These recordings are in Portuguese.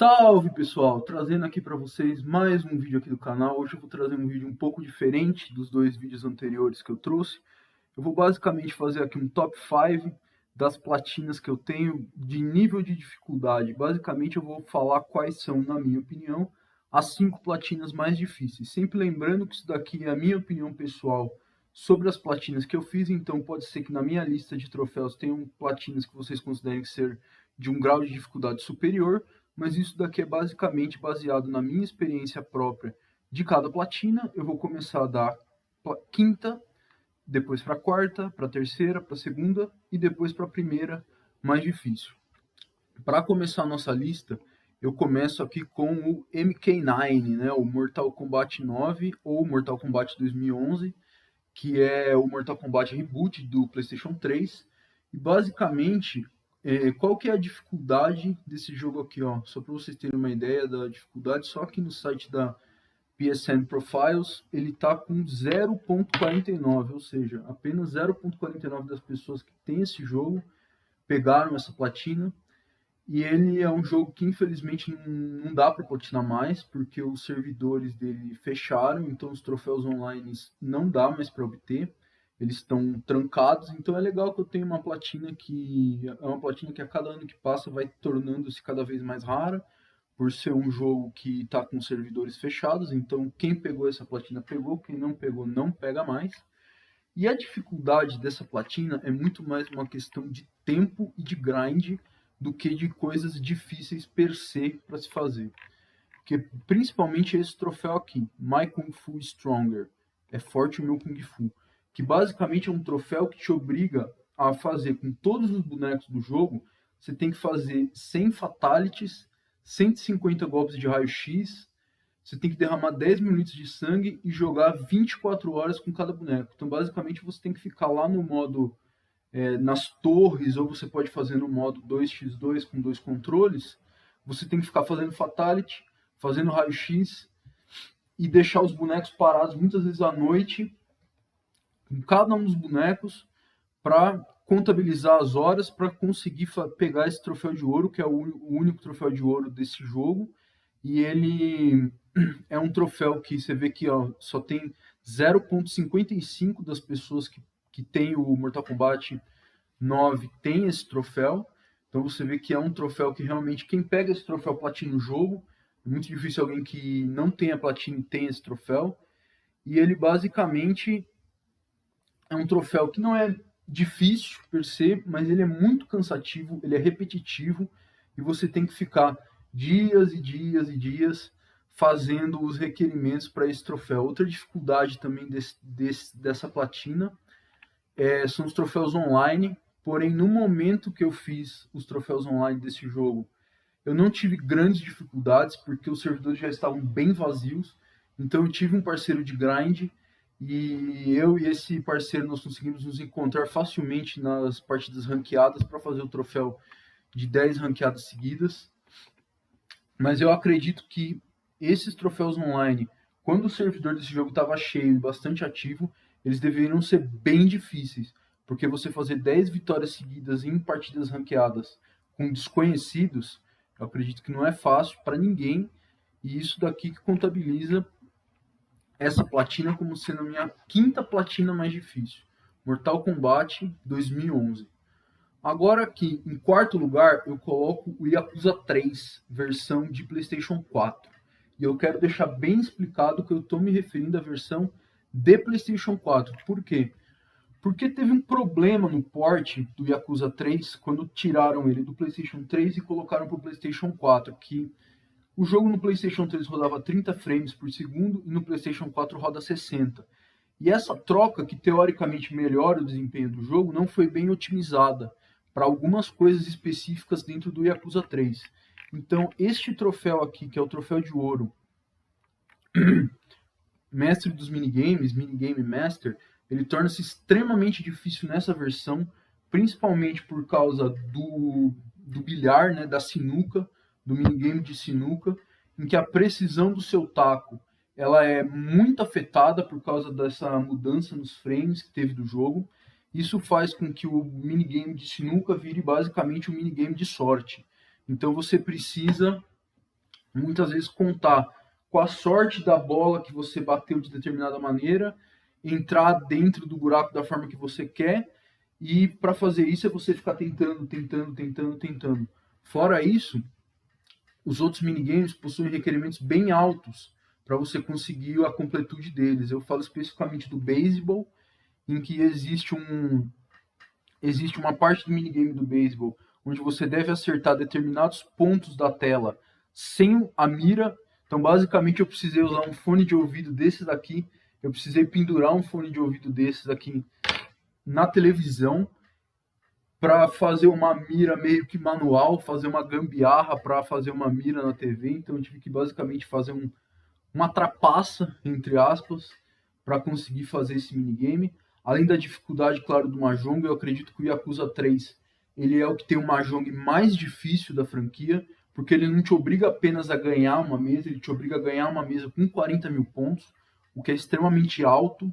Salve pessoal, trazendo aqui para vocês mais um vídeo aqui do canal. Hoje eu vou trazer um vídeo um pouco diferente dos dois vídeos anteriores que eu trouxe. Eu vou basicamente fazer aqui um top 5 das platinas que eu tenho de nível de dificuldade. Basicamente eu vou falar quais são, na minha opinião, as 5 platinas mais difíceis. Sempre lembrando que isso daqui é a minha opinião pessoal sobre as platinas que eu fiz, então pode ser que na minha lista de troféus tenham platinas que vocês considerem ser de um grau de dificuldade superior, mas isso daqui é basicamente baseado na minha experiência própria de cada platina. Eu vou começar da quinta, depois para a quarta, para a terceira, para a segunda e depois para a primeira mais difícil. Para começar a nossa lista, eu começo aqui com o MK9, né, o Mortal Kombat 9 ou Mortal Kombat 2011, que é o Mortal Kombat Reboot do PlayStation 3. E basicamente, qual que é a dificuldade desse jogo aqui, ó? Só para vocês terem uma ideia da dificuldade, só aqui no site da PSN Profiles, ele tá com 0.49, ou seja, apenas 0.49 das pessoas que têm esse jogo pegaram essa platina. E ele é um jogo que infelizmente não dá para platinar mais, porque os servidores dele fecharam, então os troféus online não dá mais para obter, eles estão trancados. Então é legal que eu tenho uma platina que é uma platina que a cada ano que passa vai tornando-se cada vez mais rara, por ser um jogo que está com servidores fechados. Então quem pegou essa platina pegou, quem não pegou não pega mais. E a dificuldade dessa platina é muito mais uma questão de tempo e de grind do que de coisas difíceis per se para se fazer. Porque principalmente esse troféu aqui, My Kung Fu Stronger, é forte o meu Kung Fu, que basicamente é um troféu que te obriga a fazer com todos os bonecos do jogo, você tem que fazer 100 fatalities, 150 golpes de raio-x, você tem que derramar 10 mil litros de sangue e jogar 24 horas com cada boneco. Então basicamente você tem que ficar lá no modo nas torres, ou você pode fazer no modo 2x2 com dois controles. Você tem que ficar fazendo fatality, fazendo raio-x e deixar os bonecos parados muitas vezes à noite, em cada um dos bonecos, para contabilizar as horas para conseguir pegar esse troféu de ouro, que é o único troféu de ouro desse jogo. E ele é um troféu que você vê que ó, só tem 0.55 das pessoas que tem o Mortal Kombat 9 tem esse troféu. Então você vê que é um troféu que realmente quem pega esse troféu platina no jogo. É muito difícil alguém que não tenha platina e tenha esse troféu. E ele basicamente é um troféu que não é difícil per se, mas ele é muito cansativo, ele é repetitivo e você tem que ficar dias e dias e dias fazendo os requerimentos para esse troféu. Outra dificuldade também dessa platina são os troféus online, porém no momento que eu fiz os troféus online desse jogo, eu não tive grandes dificuldades, porque os servidores já estavam bem vazios, então eu tive um parceiro de grind, e eu e esse parceiro nós conseguimos nos encontrar facilmente nas partidas ranqueadas para fazer o troféu de 10 ranqueadas seguidas. Mas eu acredito que esses troféus online, quando o servidor desse jogo estava cheio e bastante ativo, eles deveriam ser bem difíceis, porque você fazer 10 vitórias seguidas em partidas ranqueadas com desconhecidos, eu acredito que não é fácil para ninguém, e isso daqui que contabiliza essa platina como sendo a minha quinta platina mais difícil, Mortal Kombat 2011. Agora aqui, em quarto lugar, eu coloco o Yakuza 3, versão de PlayStation 4. E eu quero deixar bem explicado que eu estou me referindo à versão de PlayStation 4. Por quê? Porque teve um problema no port do Yakuza 3 quando tiraram ele do PlayStation 3 e colocaram para o PlayStation 4, que o jogo no PlayStation 3 rodava 30 frames por segundo e no PlayStation 4 roda 60. E essa troca, que teoricamente melhora o desempenho do jogo, não foi bem otimizada para algumas coisas específicas dentro do Yakuza 3. Então, este troféu aqui, que é o troféu de ouro, mestre dos minigames, minigame master, ele torna-se extremamente difícil nessa versão, principalmente por causa do bilhar, né, da sinuca, do minigame de sinuca, em que a precisão do seu taco ela é muito afetada por causa dessa mudança nos frames que teve do jogo. Isso faz com que o minigame de sinuca vire basicamente um minigame de sorte. Então você precisa muitas vezes contar com a sorte da bola que você bateu de determinada maneira, entrar dentro do buraco da forma que você quer, e para fazer isso é você ficar tentando. Fora isso, os outros minigames possuem requerimentos bem altos para você conseguir a completude deles. Eu falo especificamente do beisebol, em que existe uma parte do minigame do beisebol onde você deve acertar determinados pontos da tela sem a mira. Então, basicamente, eu precisei usar um fone de ouvido desse daqui, eu precisei pendurar um fone de ouvido desses aqui na televisão para fazer uma mira meio que manual, fazer uma gambiarra para fazer uma mira na TV. Então, eu tive que basicamente fazer uma trapaça, entre aspas, para conseguir fazer esse minigame. Além da dificuldade, claro, do Mahjong, eu acredito que o Yakuza 3 ele é o que tem o Mahjong mais difícil da franquia, porque ele não te obriga apenas a ganhar uma mesa, ele te obriga a ganhar uma mesa com 40 mil pontos, o que é extremamente alto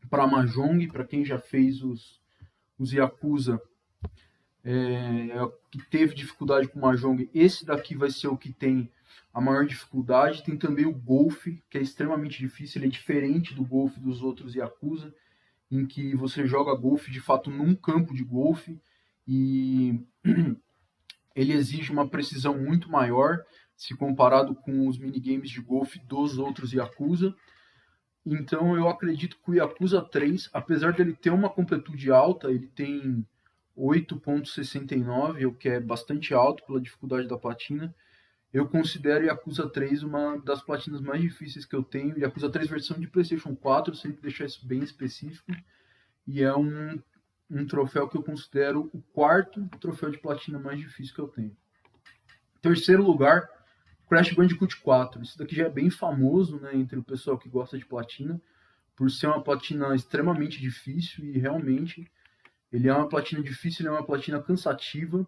para Mahjong, para quem já fez os Yakuza, que teve dificuldade com o Mahjong, esse daqui vai ser o que tem a maior dificuldade. Tem também o golfe, que é extremamente difícil, ele é diferente do golfe dos outros Yakuza, em que você joga golfe de fato num campo de golfe, e ele exige uma precisão muito maior se comparado com os minigames de golfe dos outros Yakuza. Então eu acredito que o Yakuza 3, apesar dele ter uma completude alta, ele tem 8.69, o que é bastante alto pela dificuldade da platina. Eu considero Yakuza 3 uma das platinas mais difíceis que eu tenho. Yakuza 3 versão de PlayStation 4, sempre deixar isso bem específico. E é um troféu que eu considero o quarto troféu de platina mais difícil que eu tenho. Terceiro lugar, Crash Bandicoot 4. Isso daqui já é bem famoso, né, entre o pessoal que gosta de platina, por ser uma platina extremamente difícil, e realmente ele é uma platina difícil, ele é uma platina cansativa.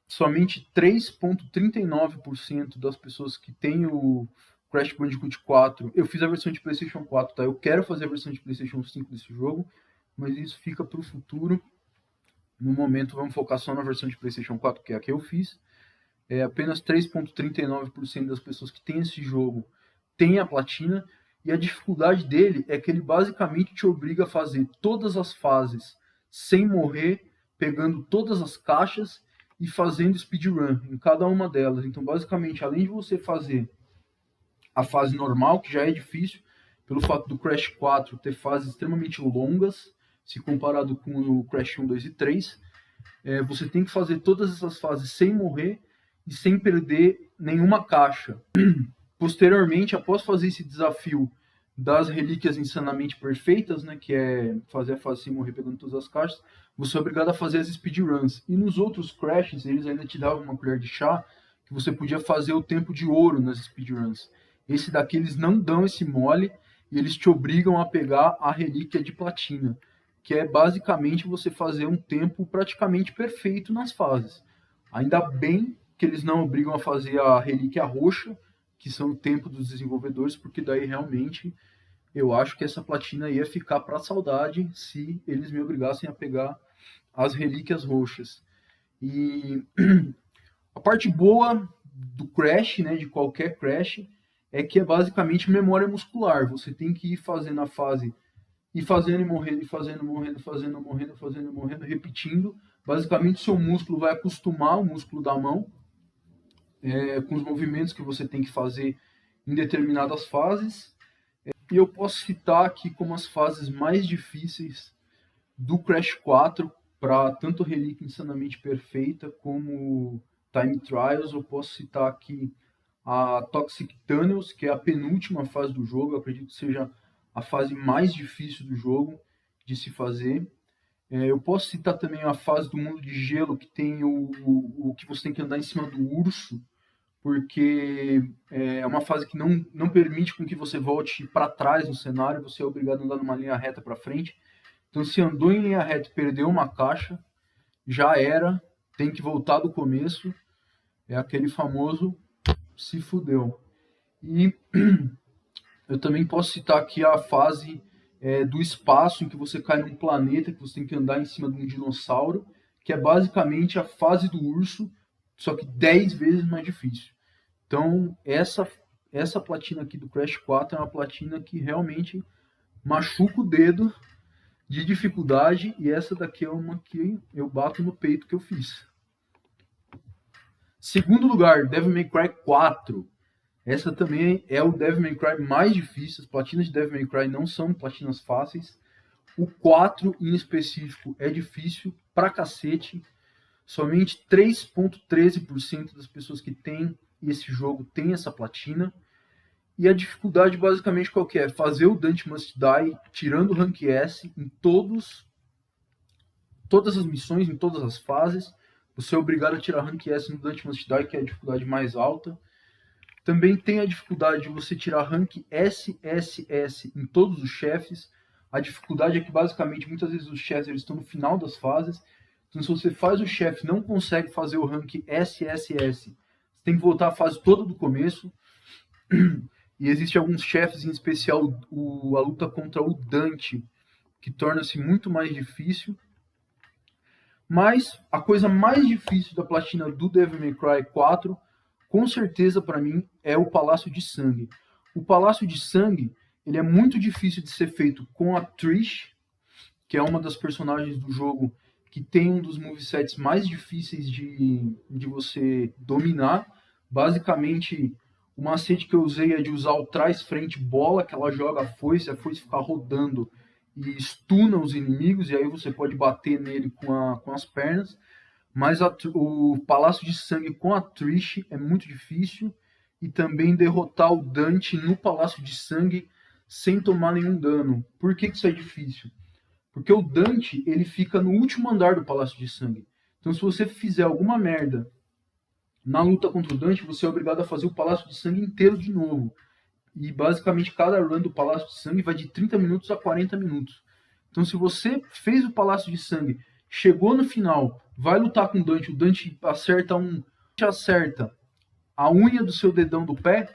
Somente 3.39% das pessoas que têm o Crash Bandicoot 4, eu fiz a versão de PlayStation 4, tá? Eu quero fazer a versão de PlayStation 5 desse jogo, mas isso fica para o futuro. No momento, vamos focar só na versão de PlayStation 4, que é a que eu fiz. Apenas 3.39% das pessoas que têm esse jogo têm a platina, e a dificuldade dele é que ele basicamente te obriga a fazer todas as fases sem morrer, pegando todas as caixas e fazendo speedrun em cada uma delas. Então, basicamente, além de você fazer a fase normal, que já é difícil, pelo fato do Crash 4 ter fases extremamente longas, se comparado com o Crash 1, 2 e 3, você tem que fazer todas essas fases sem morrer e sem perder nenhuma caixa. Posteriormente, após fazer esse desafio das relíquias insanamente perfeitas, né, que é fazer a fase sem morrer pegando todas as caixas, você é obrigado a fazer as speedruns. E nos outros Crashes, eles ainda te davam uma colher de chá, que você podia fazer o tempo de ouro nas speedruns. Esse daqui eles não dão esse mole, e eles te obrigam a pegar a relíquia de platina, que é basicamente você fazer um tempo praticamente perfeito nas fases. Ainda bem que eles não obrigam a fazer a relíquia roxa, que são o tempo dos desenvolvedores, porque daí realmente eu acho que essa platina ia ficar para saudade se eles me obrigassem a pegar as relíquias roxas. E a parte boa do Crash, né, de qualquer Crash, é que é basicamente memória muscular. Você tem que ir fazendo a fase, e fazendo e morrendo, e fazendo, morrendo, repetindo. Basicamente, seu músculo vai acostumar o músculo da mão com os movimentos que você tem que fazer em determinadas fases. E eu posso citar aqui como as fases mais difíceis do Crash 4, para tanto Relíquia Insanamente Perfeita como Time Trials. Eu posso citar aqui a Toxic Tunnels, que é a penúltima fase do jogo. Eu acredito que seja a fase mais difícil do jogo de se fazer. Eu posso citar também a fase do mundo de gelo, que tem o que você tem que andar em cima do urso, porque é uma fase que não permite com que você volte para trás no cenário, você é obrigado a andar numa linha reta para frente. Então, se andou em linha reta e perdeu uma caixa, já era, tem que voltar do começo, é aquele famoso se fudeu. E eu também posso citar aqui a fase do espaço, em que você cai num planeta, que você tem que andar em cima de um dinossauro, que é basicamente a fase do urso, só que 10 vezes mais difícil. Então, essa platina aqui do Crash 4 é uma platina que realmente machuca o dedo de dificuldade, e essa daqui é uma que eu bato no peito que eu fiz. Segundo lugar, Devil May Cry 4. Essa também é o Devil May Cry mais difícil. As platinas de Devil May Cry não são platinas fáceis. O 4 em específico é difícil pra cacete. Somente 3,13% das pessoas que têm esse jogo tem essa platina. E a dificuldade basicamente qual que é? Fazer o Dante Must Die tirando o Rank S em todas as missões, em todas as fases. Você é obrigado a tirar Rank S no Dante Must Die, que é a dificuldade mais alta. Também tem a dificuldade de você tirar Rank SSS em todos os chefes. A dificuldade é que basicamente muitas vezes os chefes eles estão no final das fases. Então se você faz o chefe e não consegue fazer o Rank SSS, você tem que voltar a fase toda do começo. E existe alguns chefes, em especial a luta contra o Dante, que torna-se muito mais difícil. Mas a coisa mais difícil da platina do Devil May Cry 4, com certeza para mim, é o Palácio de Sangue. O Palácio de Sangue ele é muito difícil de ser feito com a Trish, que é uma das personagens do jogo que tem um dos movesets mais difíceis de você dominar. Basicamente, o macete que eu usei é de usar o trás-frente bola, que ela joga a foice fica rodando e stuna os inimigos, e aí você pode bater nele com as pernas. Mas o Palácio de Sangue com a Trish é muito difícil, e também derrotar o Dante no Palácio de Sangue sem tomar nenhum dano. Por que isso é difícil? Porque o Dante ele fica no último andar do Palácio de Sangue. Então se você fizer alguma merda na luta contra o Dante, você é obrigado a fazer o Palácio de Sangue inteiro de novo. E basicamente cada run do Palácio de Sangue vai de 30 minutos a 40 minutos. Então se você fez o Palácio de Sangue, chegou no final, vai lutar com o Dante acerta a unha do seu dedão do pé,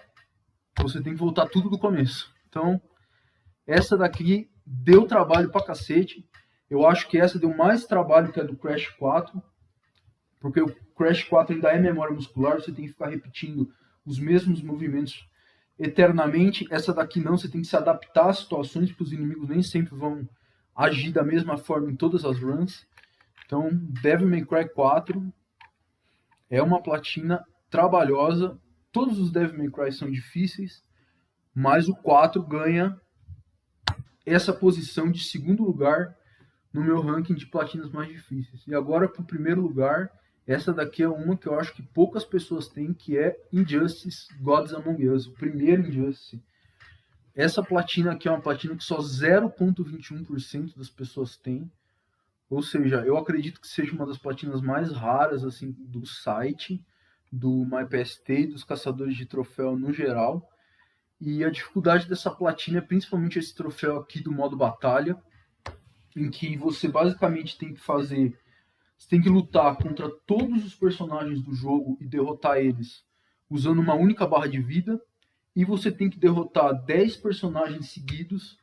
você tem que voltar tudo do começo. Então, essa daqui deu trabalho pra cacete. Eu acho que essa deu mais trabalho que a do Crash 4, porque o Crash 4 ainda é memória muscular, você tem que ficar repetindo os mesmos movimentos eternamente. Essa daqui não, você tem que se adaptar às situações, porque os inimigos nem sempre vão agir da mesma forma em todas as runs. Então, Devil May Cry 4 é uma platina trabalhosa. Todos os Devil May Cry são difíceis, mas o 4 ganha essa posição de segundo lugar no meu ranking de platinas mais difíceis. E agora, para o primeiro lugar, essa daqui é uma que eu acho que poucas pessoas têm, que é Injustice Gods Among Us, o primeiro Injustice. Essa platina aqui é uma platina que só 0,21% das pessoas têm. Ou seja, eu acredito que seja uma das platinas mais raras assim do site, do MyPST e dos caçadores de troféu no geral. E a dificuldade dessa platina é principalmente esse troféu aqui do modo batalha, em que você basicamente tem que fazer... Você tem que lutar contra todos os personagens do jogo e derrotar eles usando uma única barra de vida. E você tem que derrotar 10 personagens seguidos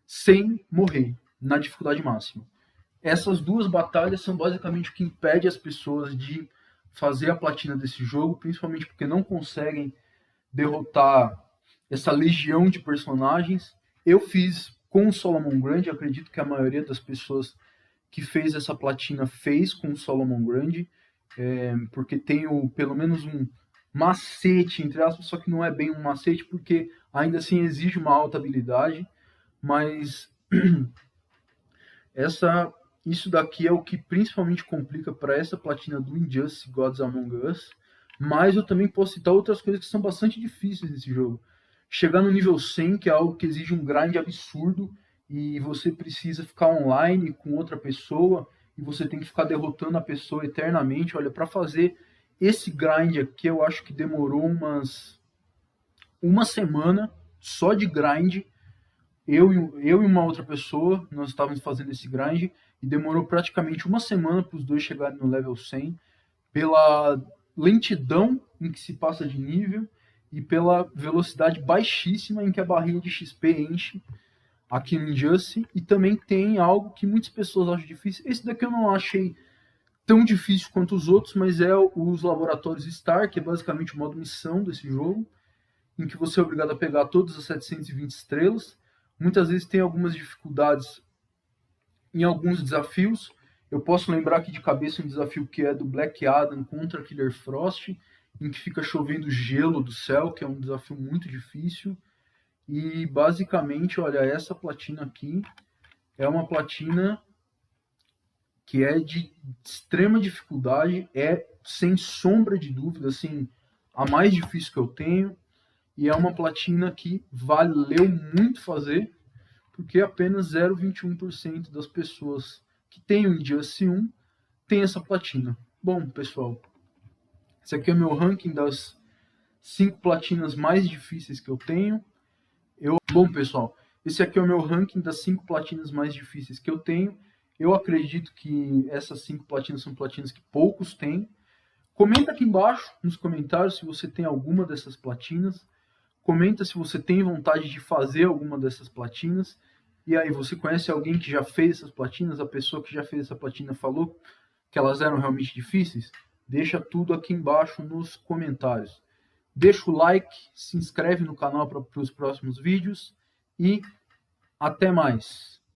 sem morrer, na dificuldade máxima. Essas duas batalhas são basicamente o que impede as pessoas de fazer a platina desse jogo, principalmente porque não conseguem derrotar essa legião de personagens. Eu fiz com o Solomon Grundy, acredito que a maioria das pessoas que fez essa platina fez com o Solomon Grundy, porque tem pelo menos um macete, entre aspas, só que não é bem um macete, porque ainda assim exige uma alta habilidade, mas isso daqui é o que principalmente complica para essa platina do Injustice Gods Among Us, mas eu também posso citar outras coisas que são bastante difíceis nesse jogo. Chegar no nível 100, que é algo que exige um grind absurdo, e você precisa ficar online com outra pessoa, e você tem que ficar derrotando a pessoa eternamente. Olha, para fazer esse grind aqui, eu acho que demorou uma semana só de grind. Eu e uma outra pessoa, nós estávamos fazendo esse grind, e demorou praticamente uma semana para os dois chegarem no level 100, pela lentidão em que se passa de nível, e pela velocidade baixíssima em que a barrinha de XP enche aqui no Injustice. E também tem algo que muitas pessoas acham difícil. Esse daqui eu não achei tão difícil quanto os outros, mas é os laboratórios Star, que é basicamente o modo missão desse jogo, em que você é obrigado a pegar todas as 720 estrelas. Muitas vezes tem algumas dificuldades em alguns desafios. Eu posso lembrar aqui de cabeça um desafio que é do Black Adam contra Killer Frost, em que fica chovendo gelo do céu, que é um desafio muito difícil. E basicamente, olha, essa platina aqui é uma platina que é de extrema dificuldade, é sem sombra de dúvida, assim, a mais difícil que eu tenho, e é uma platina que valeu muito fazer, porque apenas 0,21% das pessoas que têm o Injustice 1 tem essa platina. Bom, pessoal, esse aqui é o meu ranking das 5 platinas mais difíceis que eu tenho. Bom, pessoal, esse aqui é o meu ranking das 5 platinas mais difíceis que eu tenho. Eu acredito que essas 5 platinas são platinas que poucos têm. Comenta aqui embaixo nos comentários se você tem alguma dessas platinas. Comenta se você tem vontade de fazer alguma dessas platinas. E aí, você conhece alguém que já fez essas platinas? A pessoa que já fez essa platina falou que elas eram realmente difíceis? Deixa tudo aqui embaixo nos comentários. Deixa o like, se inscreve no canal para os próximos vídeos e até mais.